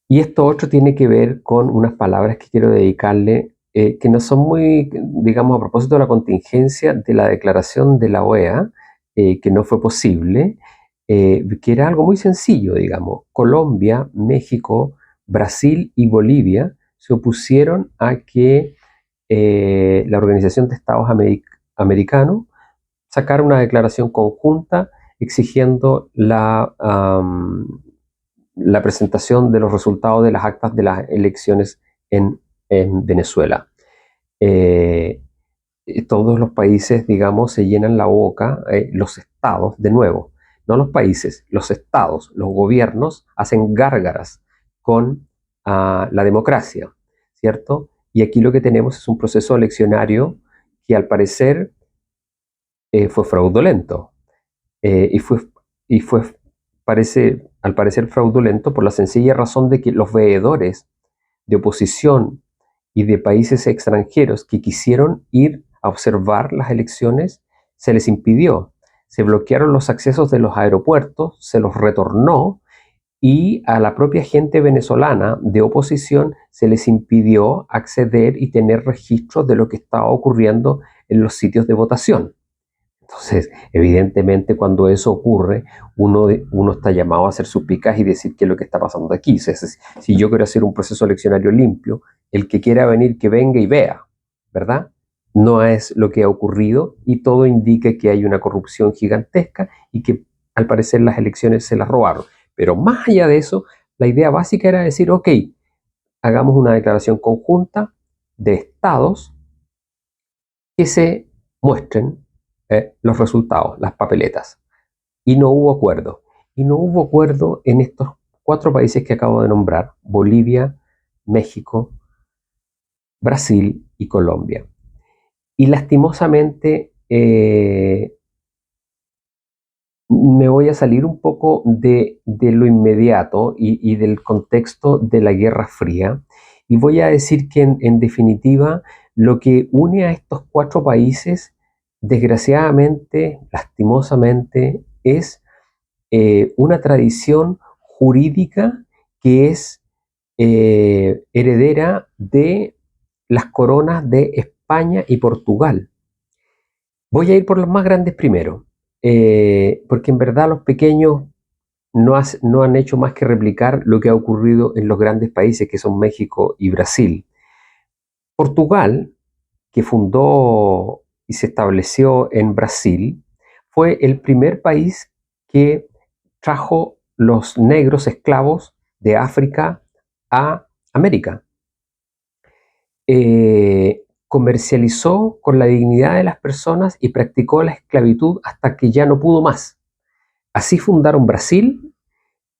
Y esto otro tiene que ver con unas palabras que quiero dedicarle, que no son muy, digamos, a propósito de la contingencia de la declaración de la OEA, que no fue posible, que era algo muy sencillo, digamos. Colombia, México, Brasil y Bolivia se opusieron a que la Organización de Estados Americanos sacara una declaración conjunta exigiendo la presentación de los resultados de las actas de las elecciones en Venezuela. Eh, Todos los países, digamos, se llenan la boca, los estados, de nuevo, no los países, los estados, los gobiernos hacen gárgaras con la democracia, ¿cierto? Y aquí lo que tenemos es un proceso eleccionario que al parecer fue fraudulento. Y fue al parecer fraudulento por la sencilla razón de que los veedores de oposición y de países extranjeros que quisieron ir a observar las elecciones, se les impidió. Se bloquearon los accesos de los aeropuertos, se los retornó y a la propia gente venezolana de oposición se les impidió acceder y tener registros de lo que estaba ocurriendo en los sitios de votación. Entonces, evidentemente, cuando eso ocurre, uno está llamado a hacer suspicaz y decir qué es lo que está pasando aquí. O sea, si yo quiero hacer un proceso eleccionario limpio, el que quiera venir, que venga y vea, ¿verdad? No es lo que ha ocurrido y todo indica que hay una corrupción gigantesca y que al parecer las elecciones se las robaron. Pero más allá de eso, la idea básica era decir, ok, hagamos una declaración conjunta de estados que se muestren los resultados, las papeletas. Y no hubo acuerdo. Y no hubo acuerdo en estos 4 países que acabo de nombrar: Bolivia, México, Brasil y Colombia. Y lastimosamente me voy a salir un poco de lo inmediato y del contexto de la Guerra Fría y voy a decir que en definitiva lo que une a estos 4 países, desgraciadamente, lastimosamente, es una tradición jurídica que es heredera de las coronas de España y Portugal. Voy a ir por los más grandes primero, porque en verdad los pequeños no han hecho más que replicar lo que ha ocurrido en los grandes países que son México y Brasil. Portugal, que fundó y se estableció en Brasil, fue el primer país que trajo los negros esclavos de África a América. Comercializó con la dignidad de las personas y practicó la esclavitud hasta que ya no pudo más. Así fundaron Brasil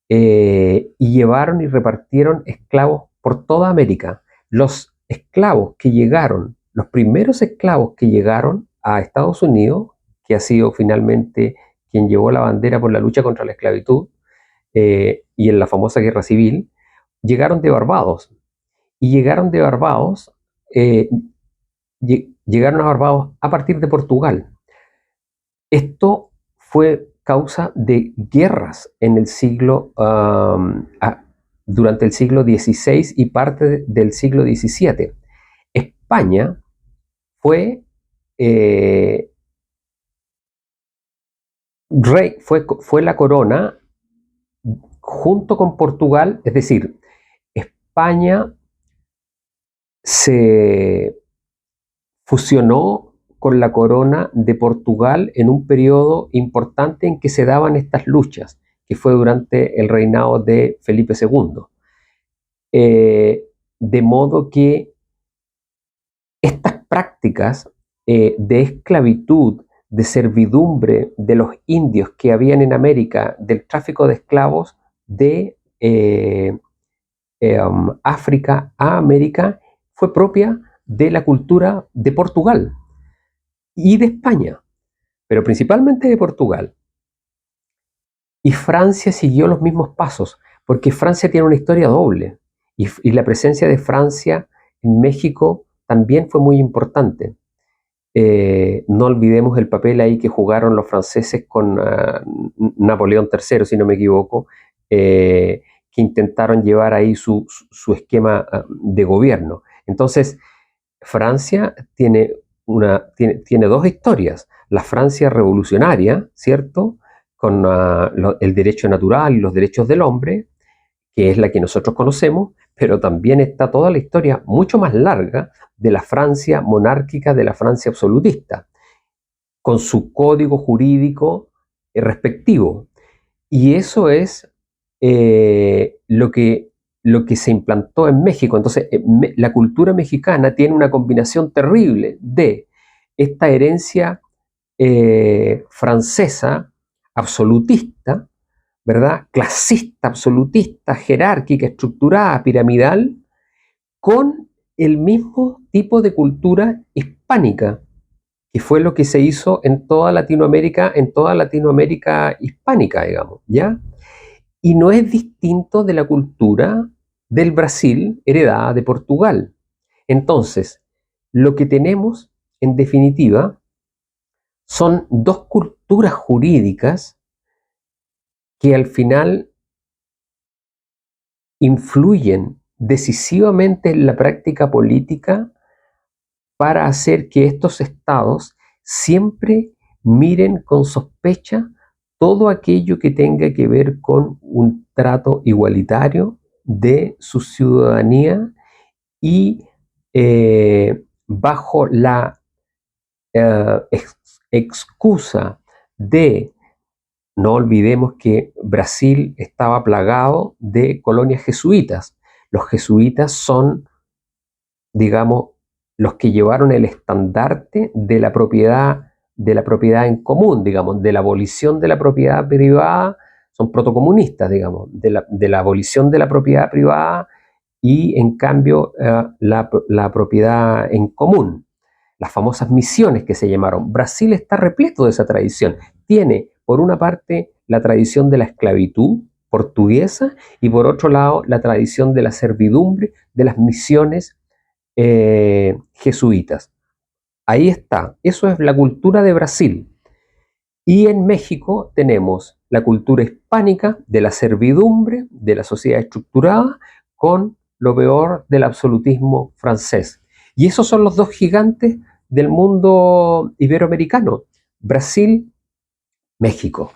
y llevaron y repartieron esclavos por toda América. Los esclavos que llegaron, los primeros esclavos que llegaron a Estados Unidos, que ha sido finalmente quien llevó la bandera por la lucha contra la esclavitud y en la famosa Guerra Civil, llegaron de Barbados. Y llegaron a Barbados a partir de Portugal. Esto fue causa de guerras en el siglo, durante el siglo XVI y parte del siglo XVII. España fue, fue la corona junto con Portugal, es decir, España se fusionó con la corona de Portugal en un periodo importante en que se daban estas luchas, que fue durante el reinado de Felipe II. De modo que estas prácticas de esclavitud, de servidumbre de los indios que habían en América, del tráfico de esclavos de África a América, fue propia de la cultura de Portugal y de España, pero principalmente de Portugal. Y Francia siguió los mismos pasos, porque Francia tiene una historia doble, y la presencia de Francia en México también fue muy importante. No olvidemos el papel ahí que jugaron los franceses con Napoleón III, si no me equivoco, que que intentaron llevar ahí su esquema de gobierno. Entonces, Francia tiene dos historias. La Francia revolucionaria, ¿cierto? Con el derecho natural y los derechos del hombre, que es la que nosotros conocemos, pero también está toda la historia mucho más larga de la Francia monárquica, de la Francia absolutista, con su código jurídico respectivo. Y eso es lo que se implantó en México. Entonces, la cultura mexicana tiene una combinación terrible de esta herencia francesa, absolutista, ¿verdad? Clasista, absolutista, jerárquica, estructurada, piramidal, con el mismo tipo de cultura hispánica, que fue lo que se hizo en toda Latinoamérica hispánica, digamos, ¿ya? Y no es distinto de la cultura del Brasil heredada de Portugal. Entonces, lo que tenemos, en definitiva, son dos culturas jurídicas que al final influyen decisivamente en la práctica política para hacer que estos estados siempre miren con sospecha todo aquello que tenga que ver con un trato igualitario de su ciudadanía y bajo la excusa de, no olvidemos que Brasil estaba plagado de colonias jesuitas. Los jesuitas son, digamos, los que llevaron el estandarte de la propiedad en común, digamos, de la abolición de la propiedad privada. Son protocomunistas, digamos, de la abolición de la propiedad privada y en cambio la propiedad en común. Las famosas misiones que se llamaron. Brasil está repleto de esa tradición. Tiene, por una parte, la tradición de la esclavitud portuguesa y por otro lado, la tradición de la servidumbre de las misiones jesuitas. Ahí está. Eso es la cultura de Brasil. Y en México tenemos la cultura hispánica de la servidumbre, de la sociedad estructurada, con lo peor del absolutismo francés. Y esos son los dos gigantes del mundo iberoamericano, Brasil, México.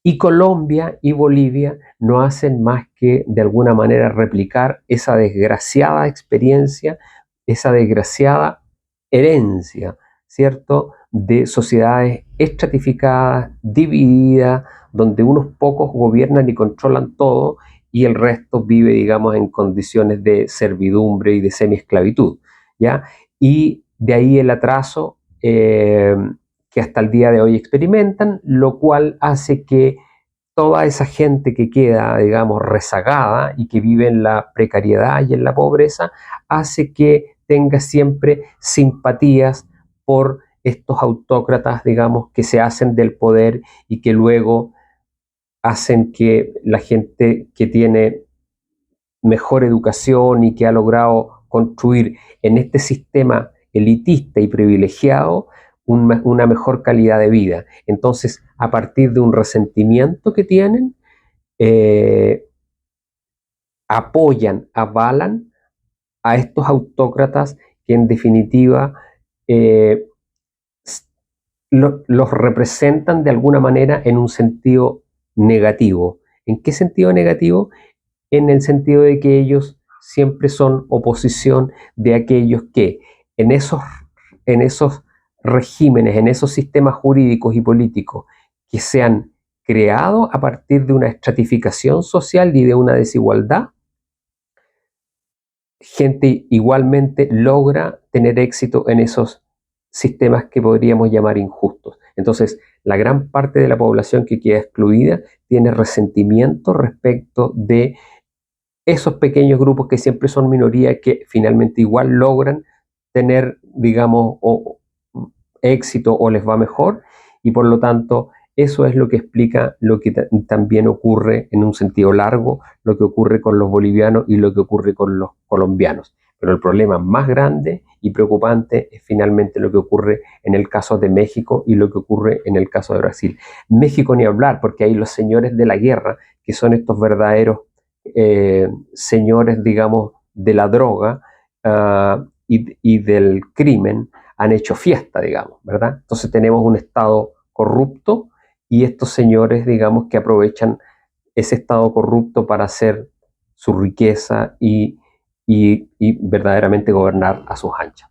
Y Colombia y Bolivia no hacen más que, de alguna manera, replicar esa desgraciada experiencia, esa desgraciada herencia, ¿cierto?, de sociedades estratificadas, divididas, donde unos pocos gobiernan y controlan todo y el resto vive, digamos, en condiciones de servidumbre y de semiesclavitud, ¿ya? Y de ahí el atraso que hasta el día de hoy experimentan, lo cual hace que toda esa gente que queda, digamos, rezagada y que vive en la precariedad y en la pobreza, hace que tenga siempre simpatías por estos autócratas, digamos, que se hacen del poder y que luego hacen que la gente que tiene mejor educación y que ha logrado construir en este sistema elitista y privilegiado una mejor calidad de vida. Entonces, a partir de un resentimiento que tienen, apoyan, avalan a estos autócratas que en definitiva los representan de alguna manera en un sentido negativo. ¿En qué sentido negativo? En el sentido de que ellos siempre son oposición de aquellos que en esos regímenes, en esos sistemas jurídicos y políticos que se han creado a partir de una estratificación social y de una desigualdad, gente igualmente logra tener éxito en esos sistemas que podríamos llamar injustos. Entonces, la gran parte de la población que queda excluida tiene resentimiento respecto de esos pequeños grupos que siempre son minoría, que finalmente igual logran tener, digamos, éxito o les va mejor, y por lo tanto eso es lo que explica lo que también ocurre en un sentido largo, lo que ocurre con los bolivianos y lo que ocurre con los colombianos. Pero el problema más grande y preocupante es finalmente lo que ocurre en el caso de México y lo que ocurre en el caso de Brasil. México ni hablar, porque hay los señores de la guerra, que son estos verdaderos señores, digamos, de la droga y del crimen han hecho fiesta, digamos, ¿verdad? Entonces tenemos un Estado corrupto y estos señores, digamos, que aprovechan ese Estado corrupto para hacer su riqueza y verdaderamente gobernar a sus anchas.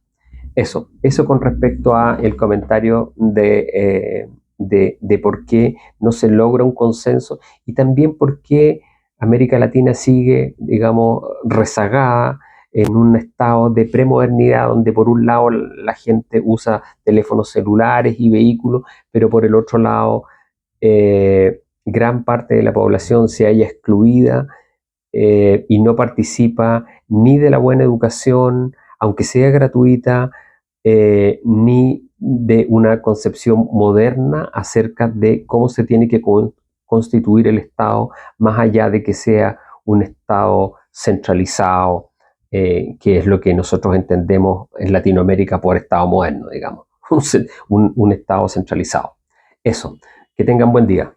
Eso con respecto a el comentario de por qué no se logra un consenso y también por qué América Latina sigue, digamos, rezagada en un estado de premodernidad donde por un lado la gente usa teléfonos celulares y vehículos, pero por el otro lado gran parte de la población se halla excluida y no participa ni de la buena educación, aunque sea gratuita, ni de una concepción moderna acerca de cómo se tiene que constituir el Estado, más allá de que sea un Estado centralizado, que es lo que nosotros entendemos en Latinoamérica por Estado moderno, digamos, un Estado centralizado. Eso, que tengan buen día.